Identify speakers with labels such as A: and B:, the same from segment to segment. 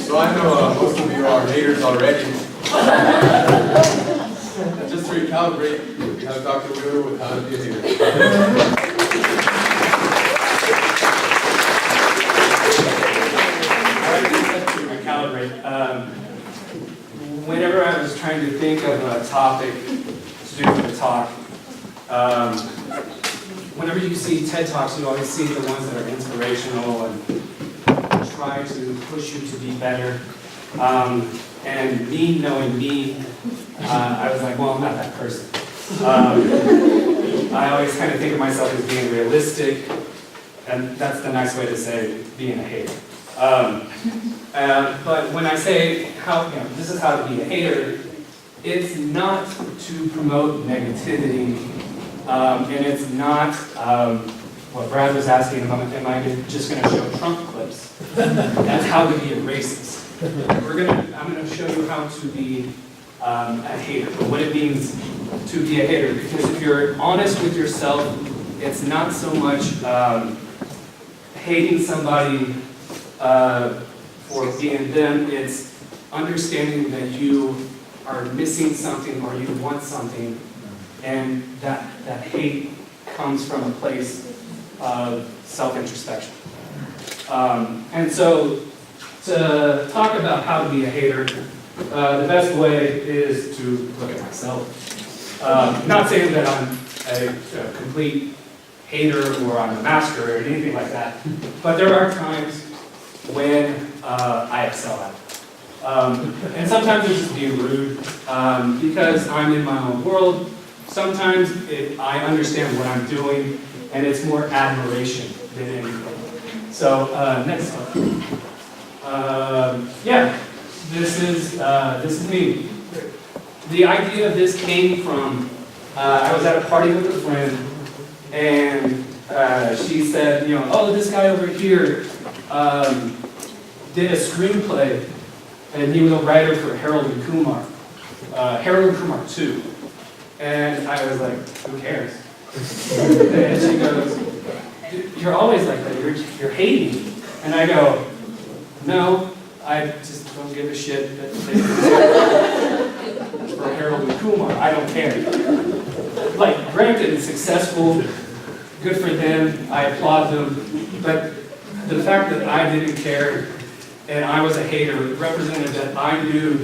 A: So I know most of you are haters already. And just to recalibrate, we have Dr. Wheeler with How to Be a Hater.
B: To recalibrate. Whenever I was trying to think of a topic to do for the talk, whenever you see TED Talks, you always see the ones that are inspirational and try to push you to be better. And me knowing me, I was like, well, I'm not that person. I always kind of think of myself as being realistic, and that's the nice way to say being a hater. But when I say this is how to be a hater, it's not to promote negativity, and it's not what Brad was asking a moment. Am I just going to show Trump clips? That's how to be a racist. I'm going to show you how to be a hater, what it means to be a hater. Because if you're honest with yourself, it's not so much hating somebody for being them, it's understanding that you are missing something or you want something, and that hate comes from a place of self-introspection. And so, to talk about how to be a hater, the best way is to look at myself. Not saying that I'm a complete hater or I'm a master or anything like that, but there are times when I excel at it. And sometimes it's just being rude because I'm in my own world. Sometimes I understand what I'm doing, and it's more admiration than anything. So next one. This is me. The idea of this came from I was at a party with a friend, and she said, oh, this guy over here did a screenplay, and he was a writer for Harold and Kumar, Harold and Kumar 2. And I was like, who cares? And she goes, you're always like that, you're hating. And I go, no, I just don't give a shit that they for Harold and Kumar. I don't care. Like, granted, it's successful, good for them, I applaud them, but the fact that I didn't care and I was a hater represented that I knew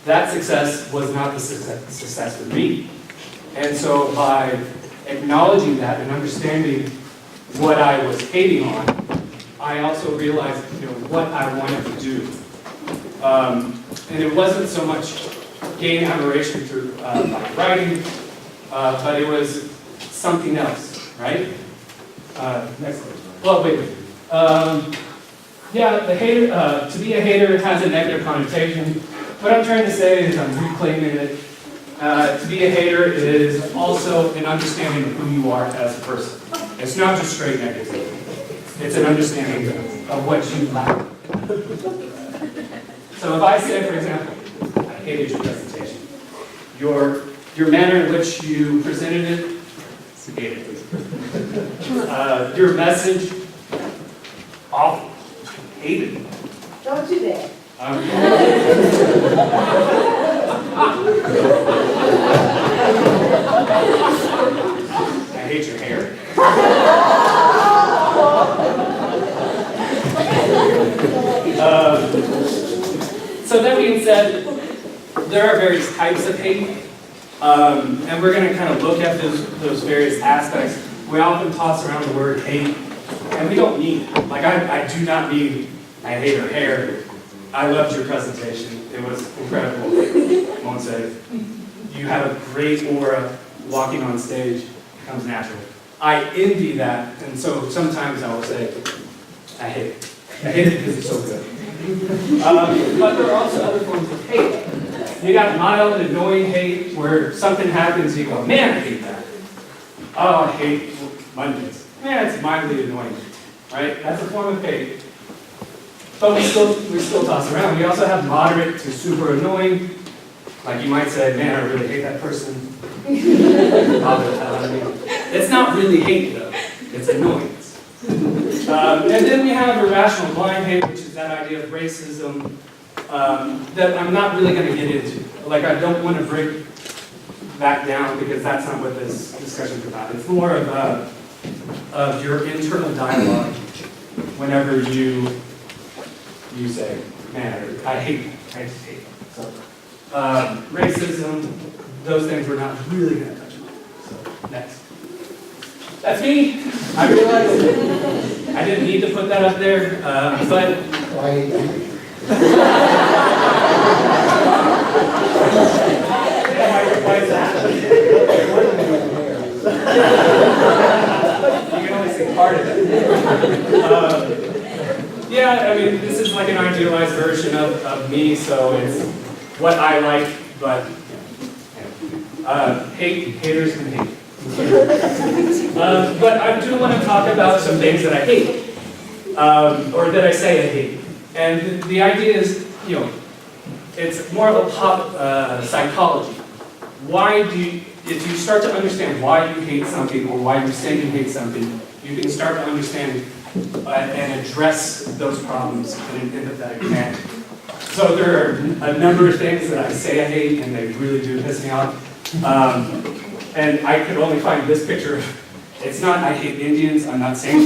B: that success was not the success for me. And so by acknowledging that and understanding what I was hating on, I also realized what I wanted to do. And it wasn't so much gain admiration through my writing, but it was something else, right? Next one. Well, wait. The hater, to be a hater has a negative connotation. What I'm trying to say is I'm reclaiming it. To be a hater is also an understanding of who you are as a person. It's not just straight negativity. It's an understanding of what you lack. So if I say, for example, I hated your presentation. Your manner in which you presented it, hated it. Your message, awful. Hated it.
C: Don't do that.
B: I hate your hair. So that being said, there are various types of hate, and we're going to kind of look at those various aspects. We often toss around the word hate, and we don't mean it. Like, I do not mean I hate her hair. I loved your presentation. It was incredible. I won't say it. You have a great aura walking on stage. It comes natural. I envy that, and so sometimes I will say, I hate it. I hate it because it's so good. But there are also other forms of hate. You got mild, annoying hate, where something happens and you go, man, I hate that. Oh, I hate Mondays. Man, it's mildly annoying, right? That's a form of hate. But we still toss around. We also have moderate to super annoying. Like you might say, man, I really hate that person. It's not really hate, though. It's annoyance. And then we have irrational blind hate, which is that idea of racism, that I'm not really going to get into. Like, I don't want to break that down because that's not what this discussion is about. It's more of your internal dialogue whenever you say, man, I just hate. So, racism, those things we're not really going to touch on. So, next. That's me. I realized I didn't need to put that up there, but why is that? You can only see part of it. Yeah, I mean, this is like an idealized version of me, so it's what I like, but haters can hate. But I do want to talk about some things that I hate, or that I say I hate. And the idea is, it's more of a pop psychology. If you start to understand why you hate something or why you say you hate something, you can start to understand and address those problems in an empathetic manner. So there are a number of things that I say I hate, and they really do piss me off. And I could only find this picture. It's not I hate Indians, I'm not saying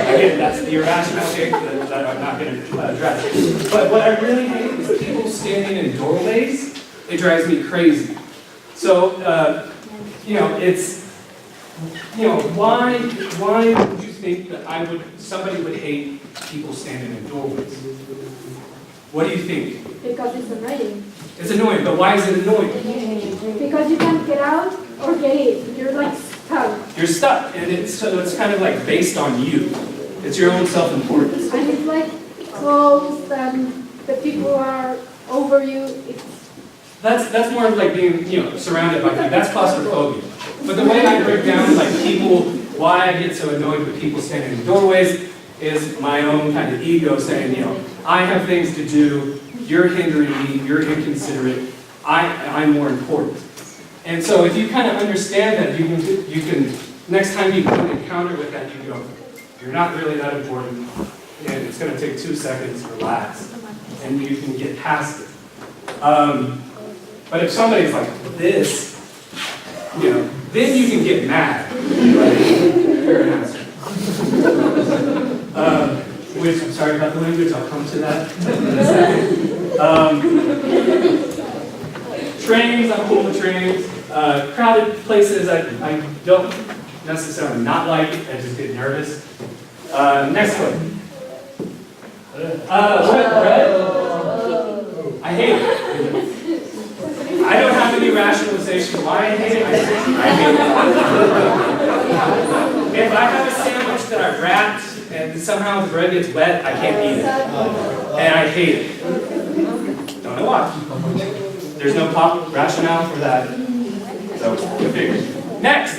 B: again, that's the irrational hate that I'm not going to address. But what I really hate is people standing in doorways. It drives me crazy. So, why would you think that somebody would hate people standing in doorways? What do you think?
C: Because it's annoying.
B: It's annoying, but why is it annoying?
C: Because you can't get out or get in. You're like stuck.
B: You're stuck, and it's kind of like based on you. It's your own self-importance.
C: And it's like closed and the people are over you.
B: That's more of like being, surrounded by people. That's claustrophobia. But the way I break down why I get so annoyed with people standing in doorways is my own kind of ego saying, I have things to do, you're hindering me, you're inconsiderate, I'm more important. And so if you kind of understand that, you can next time you come encounter with that, you go, you're not really that important, and it's going to take 2 seconds to relax, and you can get past it. But if somebody's like this, then you can get mad. You're an asshole. Which, I'm sorry about the language, I'll come to that in a second. Trains, I'm cool with trains. Crowded places, I don't necessarily not like, I just get nervous. Next one. Red. I hate it. I don't have any rationalization why I hate it. I hate it. If I have a sandwich that I wrapped and somehow the bread gets wet, I can't eat it. And I hate it. Don't know why. There's no pop rationale for that. So, go figure. Next.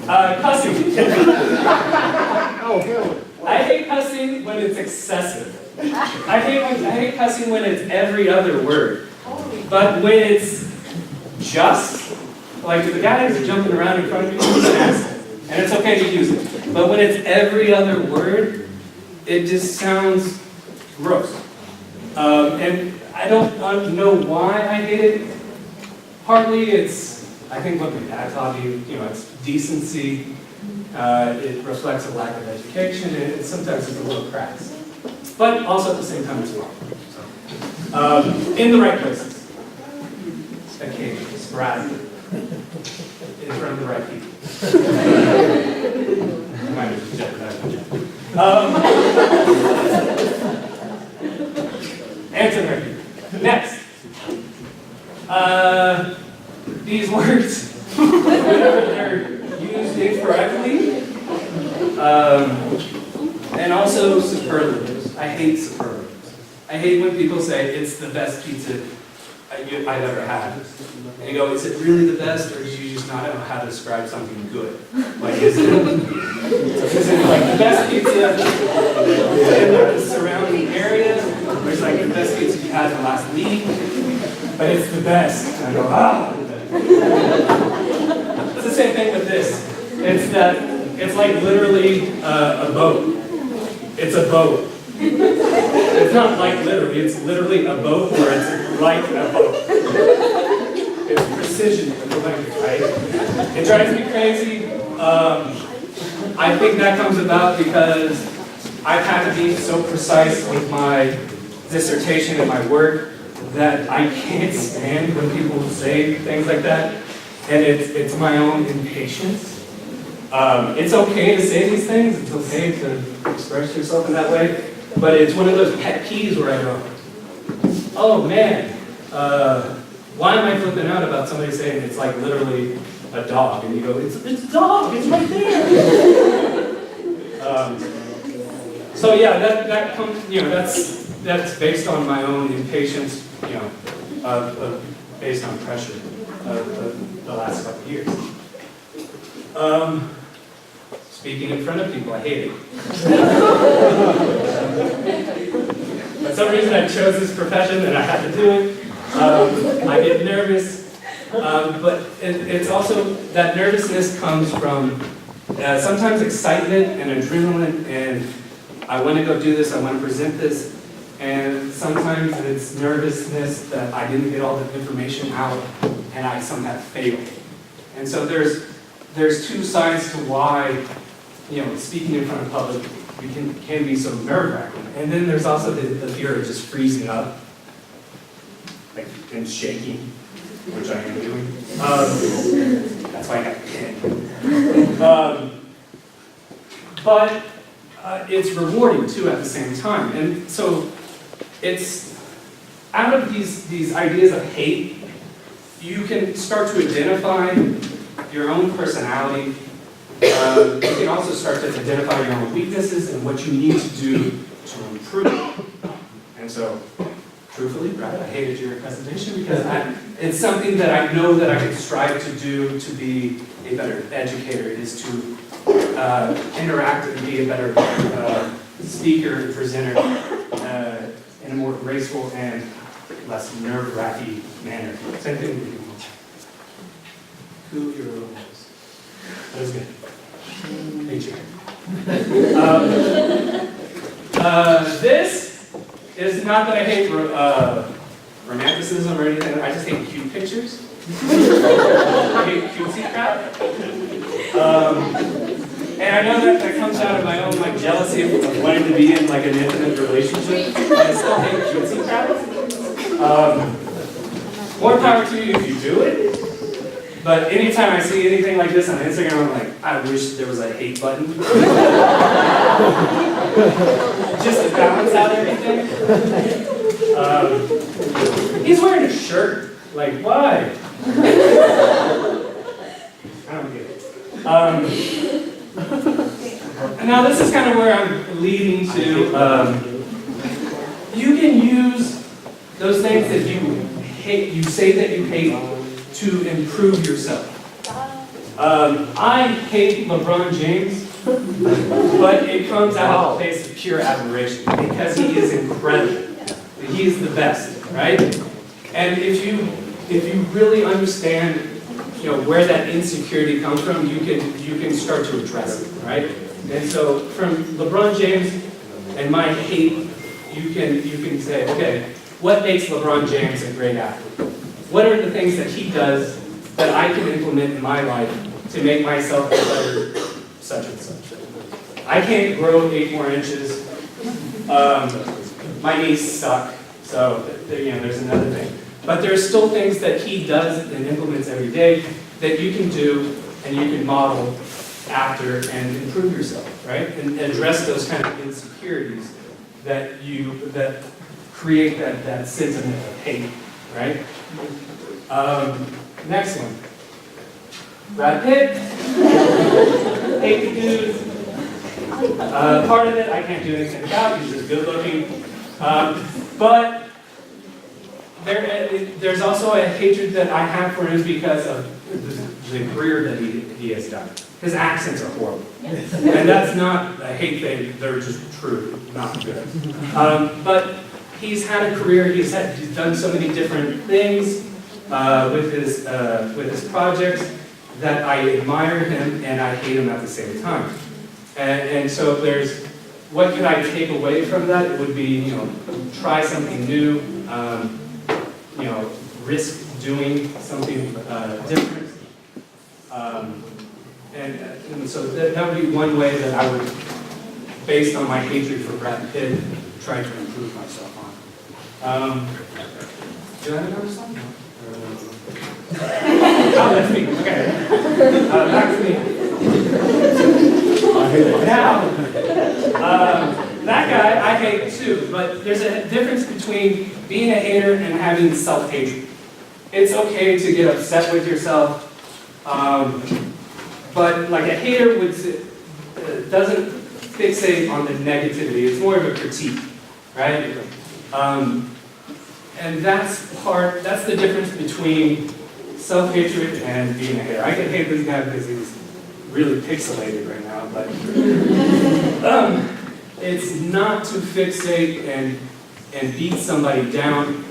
B: Cussing. I hate cussing when it's excessive. I hate cussing when it's every other word. But when it's just, like if the guy is jumping around in front of you, he's an asshole. And it's okay to use it. But when it's every other word, it just sounds gross. And I don't know why I hate it. Partly I think what my dad taught me, it's decency. It reflects a lack of education, and sometimes it's a little crass. But also at the same time, it's wrong. So, in the right places. Occasionally, sporadically. In front of the right people. I might have jeopardized my job. Answer the right people. Next. These words, whenever they're used incorrectly, and also superlatives. I hate superlatives. I hate when people say it's the best pizza I've ever had. And you go, is it really the best, or do you just not know how to describe something good? Like, is it like the best pizza in the surrounding area, or it's like the best pizza you had in the last week, but it's the best. And I go, ah. It's the same thing with this. It's like literally a boat. It's a boat. It's not like literally, it's literally a boat where it's like a boat. It's precision, right? It drives me crazy. I think that comes about because I've had to be so precise with my dissertation and my work that I can't stand when people say things like that. And it's my own impatience. It's okay to say these things, it's okay to express yourself in that way, but it's one of those pet peeves where I go, oh man, why am I flipping out about somebody saying it's like literally a dog? And you go, it's a dog, it's right there. So yeah, that comes, that's based on my own impatience, based on pressure the last couple of years. Speaking in front of people, I hate it. For some reason I chose this profession and I had to do it. I get nervous, but it's also, that nervousness comes from sometimes excitement and adrenaline, and I want to go do this, I want to present this, and sometimes it's nervousness that I didn't get all the information out and I somehow failed. And so there's two sides to why, speaking in front of public can be so nerve-wracking. And then there's also the fear of just freezing up, like, and shaking, which I am doing. That's why I got a pen. But it's rewarding too at the same time. And so it's, out of these ideas of hate, you can start to identify your own personality. You can also start to identify your own weaknesses and what you need to do to improve. And so, truthfully, Brad, I hated your presentation because it's something that I know that I can strive to do to be a better educator, is to interact and be a better speaker and presenter in a more graceful and less nerve-wracking manner. Same thing with you. Who your role is. That was good. Hey, Chair. This is not that I hate romanticism or anything. I just hate cute pictures. I hate cutesy crap. And I know that comes out of my own jealousy of wanting to be in an intimate relationship. But I still hate cutesy crap. More power to you if you do it. But anytime I see anything like this on Instagram, I'm like, I wish there was a hate button. Just to balance out everything. He's wearing a shirt. Like, why? I don't get it. Now this is kind of where I'm leading to. You can use those things that you hate, you say that you hate, to improve yourself. I hate LeBron James, but it comes out of a place of pure admiration because he is incredible. He is the best, right? And if you really understand, where that insecurity comes from, you can start to address it, right? And so from LeBron James and my hate, you can say, okay, what makes LeBron James a great athlete? What are the things that he does that I can implement in my life to make myself a better such and such? I can't grow 8 more inches. My knees suck. So there's another thing. But there's still things that he does and implements every day that you can do and you can model after and improve yourself, right? And address those kind of insecurities that create that sentiment of hate, right? Next one. Brad Pitt. Hate the dude. Part of it I can't do anything about. He's just good looking. But there's also a hatred that I have for him because of the career that he has done. His accents are horrible. And that's not a hate thing, they're just true, not good. But he's had a career, he's done so many different things with his projects that I admire him and I hate him at the same time. And so if there's, what could I take away from that? It would be, try something new, risk doing something different. And so that would be one way that I would, based on my hatred for Brad Pitt, try to improve myself on. Do I have another song? Oh, that's me. Okay. Back to me. Now, that guy I hate too, but there's a difference between being a hater and having self-hatred. It's okay to get upset with yourself, but like a hater doesn't fixate on the negativity. It's more of a critique, right? And that's the difference between self-hatred and being a hater. I can hate this guy because he's really pixelated right now, but it's not to fixate and beat somebody down.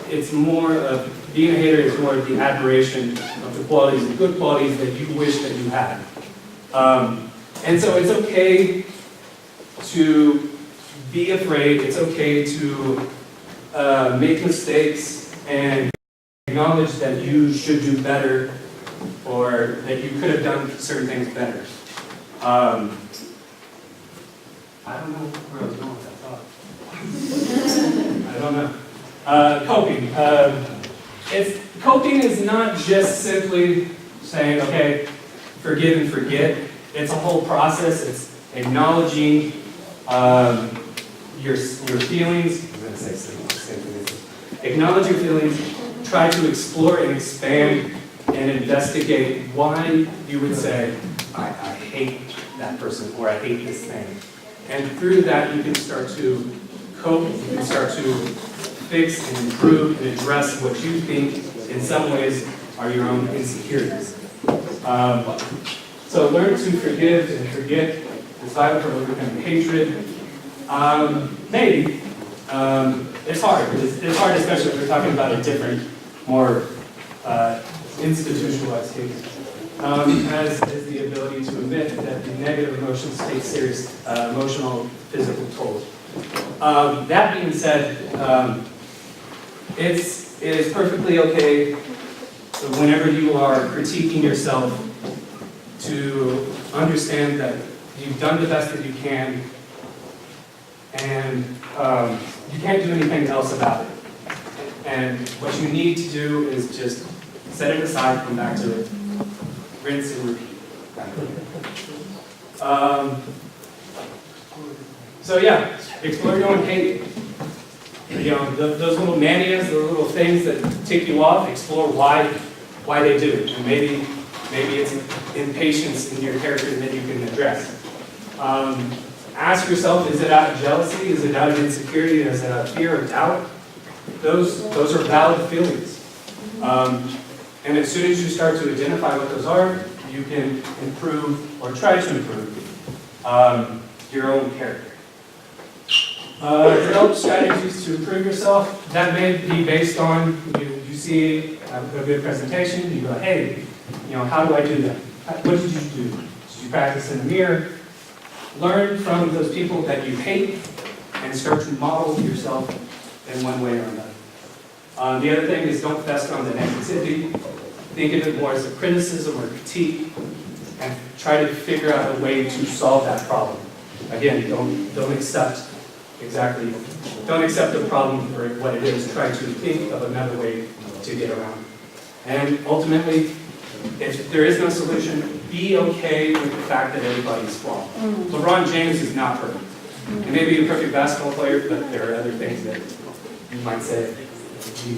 B: It's more of, being a hater is more of the admiration of the qualities, the good qualities that you wish that you had. And so it's okay to be afraid, it's okay to make mistakes and acknowledge that you should do better or that you could have done certain things better. I don't know where I was going with that thought. I don't know. Coping. Coping is not just simply saying, okay, forgive and forget. It's a whole process. It's acknowledging your feelings. I'm going to say same thing. Acknowledge your feelings. Try to explore and expand and investigate why you would say, I hate that person or I hate this thing. And through that, you can start to cope, you can start to fix and improve and address what you think in some ways are your own insecurities. So learn to forgive and forget. It's vital for overcoming hatred. Maybe. It's hard. It's hard, especially if we're talking about a different, more institutionalized case. As is the ability to admit that the negative emotions take serious emotional, physical toll. That being said, it is perfectly okay whenever you are critiquing yourself to understand that you've done the best that you can and you can't do anything else about it. And what you need to do is just set it aside, come back to it, rinse and repeat. So yeah, explore your own hate. Those little manias, those little things that tick you off, explore why they do it. And maybe it's impatience in your character that you can address. Ask yourself, is it out of jealousy? Is it out of insecurity? Is it out of fear or doubt? Those are valid feelings. And as soon as you start to identify what those are, you can improve or try to improve your own character. Develop strategies to improve yourself. That may be based on you see a good presentation. You go, hey, how do I do that? What did you do? Did you practice in the mirror? Learn from those people that you hate and start to model yourself in one way or another. The other thing is don't fester on the negativity. Think of it more as a criticism or critique and try to figure out a way to solve that problem. Again, don't accept the problem for what it is. Try to think of another way to get around it. And ultimately, if there is no solution, be okay with the fact that everybody's flawed. LeBron James is not perfect. He may be a perfect basketball player, but there are other things that you might say he